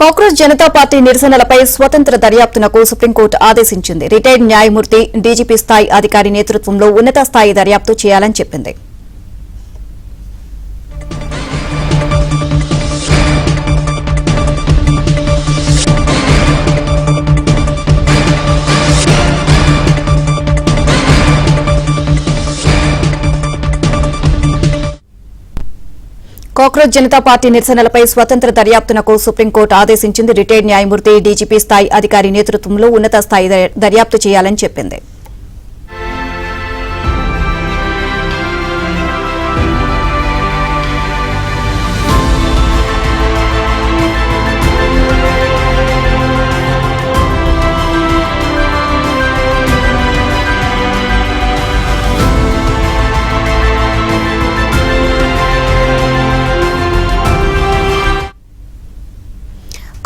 Congress Janata party నిరసనలపై స్వతంత్ర దర్యాప్తునకు supreme court ఆదేశించింది. Retired న్యాయమూర్తి డీజీపీ స్థాయి అధికారి నేతృత్వంలో ఉన్నత స్థాయి దర్యాప్తు చేయాలని చెప్పింది. కాంగ్రెస్ జనతా పార్టీ నిరసనలపై స్వతంత్ర దర్యాప్తునకు సుప్రీంకోర్టు ఆదేశించింది. రిటైర్డ్ న్యాయమూర్తి డీజీపీ స్థాయి అధికారి నేతృత్వంలో ఉన్నత స్థాయి దర్యాప్తు చేయాలని చెప్పింది.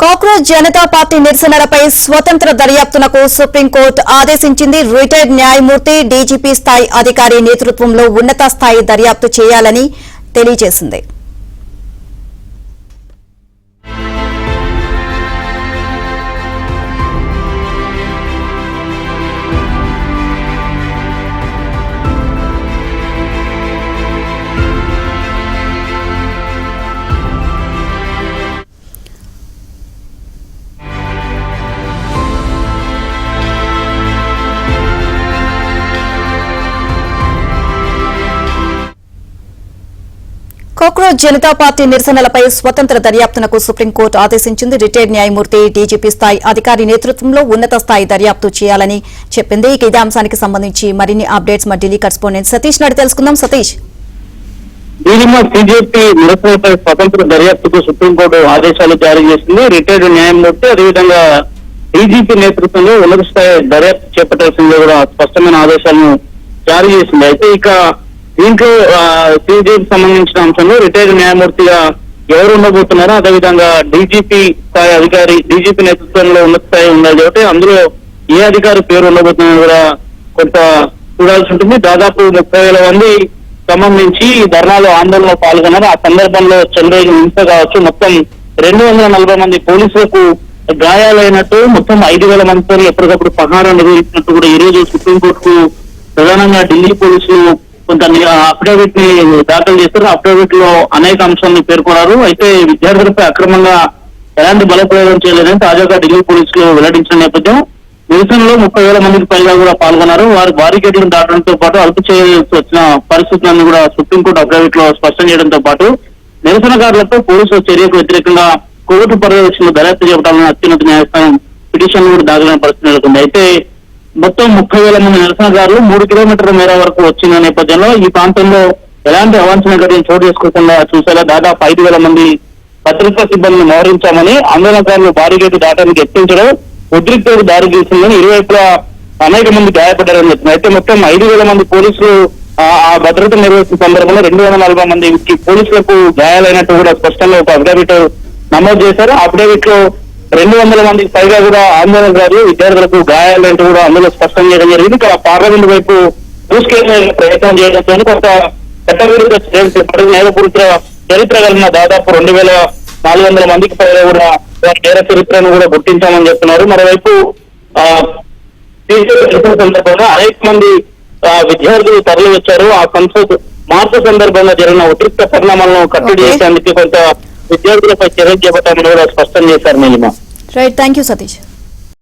కాంగ్రెస్ జనతా పార్టీ నిరసనలపై స్వతంత్ర దర్యాప్తునకు సుప్రీంకోర్టు ఆదేశించింది. రిటైర్డ్ న్యాయమూర్తి డీజీపీ స్థాయి అధికారి నేతృత్వంలో ఉన్నత స్థాయి దర్యాప్తు చేయాలని తెలియజేసింది. కాంగ్రెస్ జనతా పార్టీ నిరసనలపై స్వతంత్ర దర్యాప్తునకు సుప్రీంకోర్టు ఆదేశించింది. రిటైర్డ్ న్యాయమూర్తి డీజీపీ స్థాయి అధికారి నేతృత్వంలో ఉన్నత స్థాయి దర్యాప్తు చేయాలని చెప్పింది. ఇదే అంశానికి సంబంధించి మరిన్ని అప్డేట్స్ మా ఢిల్లీ కరెస్పాండెంట్ సతీష్ నాయుడు తెలుసుకుందాం. సతీష్, బీజేపీ నిరసనలపై స్వతంత్ర దర్యాప్తుకు సుప్రీంకోర్టు ఆదేశాలు జారీ చేసింది. రిటైర్డ్ న్యాయమూర్తి అదేవిధంగా డీజీపీ నేతృత్వంలో ఉన్నత స్థాయి దర్యాప్తు చేపట్టాల్సిందిగా కూడా స్పష్టమైన ఆదేశాలను జారీ చేసింది. అయితే ఇక దీంట్లో సీజీకి సంబంధించిన అంశంలో రిటైర్డ్ న్యాయమూర్తిగా ఎవరు ఉండబోతున్నారో, అదేవిధంగా డీజీపీ స్థాయి అధికారి డీజీపీ నేతృత్వంలో ఉన్నత స్థాయి ఉండాలి కాబట్టి అందులో ఏ అధికారి పేరు ఉండబోతున్నారో కూడా కొంత చూడాల్సి ఉంటుంది. దాదాపు 30,000 మంది సంబంధించి ఈ ధర్నాలో ఆందోళనలో పాల్గొన్నారు. ఆ సందర్భంలో చంద్రబాబు హింస కావచ్చు, మొత్తం 240 మంది పోలీసులకు గాయాలైనట్టు, మొత్తం 5,000 మందితో ఎప్పటికప్పుడు పహారా నిర్వహించినట్టు కూడా ఈ రోజు సుప్రీంకోర్టుకు ప్రధానంగా ఢిల్లీ పోలీసులు కొంత అఫిడవిట్ ని దాఖలు చేస్తారు. అఫిడవిట్ లో అనేక అంశాలను పేర్కొన్నారు. అయితే విద్యార్థులపై అక్రమంగా ఎలాంటి బలప్రయోగం చేయలేదని తాజాగా ఢిల్లీ పోలీసులు వెల్లడించిన నేపథ్యం నిరసనలో 30,000 మందికి పైగా కూడా పాల్గొన్నారు. వారు బారికేడ్లను దాటడంతో పాటు అదుపు చేయాల్సి వచ్చిన పరిస్థితులను కూడా సుప్రీంకోర్టు అఫిడవిట్ లో స్పష్టం చేయడంతో పాటు నిరసనకారులతో పోలీసుల చర్యకు వ్యతిరేకంగా కోర్టు పర్యవేక్షణలో దర్యాప్తు చేపట్టాలని అత్యున్నత న్యాయస్థానం పిటిషన్ కూడా దాఖలైన పరిస్థితి నెలకొంది. అయితే మొత్తం 30,000 మంది నిరసనకారులు 3 కిలోమీటర్ల మేర వరకు వచ్చిన నేపథ్యంలో ఈ ప్రాంతంలో ఎలాంటి అవాంఛనీయ ఘటనలు చోటు చేసుకోకుండా చూసేలా దాదాపు 5,000 మంది భద్రతా సిబ్బందిని మోహరించామని, ఆందోళనకారులు బారిగేటు దాటానికి యత్నించడం ఉద్రిక్తతకు దారి తీసిందని, ఇరువైపులా అనేక మంది గాయపడ్డారని చెప్తున్నారు. అయితే మొత్తం 5,000 మంది పోలీసులు ఆ భద్రత నిర్వహిస్తున్న సందర్భంలో 240 మంది పోలీసులకు గాయాలైనట్టు కూడా స్పష్టంగా ఒక అఫిడవిట్ నమోదు చేశారు. ఆ అఫిడవిట్ లో 200 మందికి పైగా కూడా ఆందోళనకారులు విద్యార్థులకు గాయాలంటూ కూడా అందులో స్పష్టం చేయడం జరిగింది. ఇక్కడ పార్లమెంట్ వైపు దూసుకెళ్లే ప్రయత్నం చేయడంతో కొంత చట్టవిరుద్ధ నేరపూరిత చరిత్ర కలిగిన దాదాపు 2,400 మందికి పైగా కూడా నేర చరిత్రను కూడా గుర్తించామని చెప్తున్నారు. మరోవైపు సందర్భంగా అనేక మంది విద్యార్థులు తరలి వచ్చారు. ఆ సంసద్ మార్పు సందర్భంగా జరిగిన ఉద్రిక్త పరిణామాలను కట్టడి చేసేందుకు కొంత విద్యార్థులపై చర్యలు చేపట్టామని కూడా స్పష్టం చేశారు. Neelima, right, thank you Satish.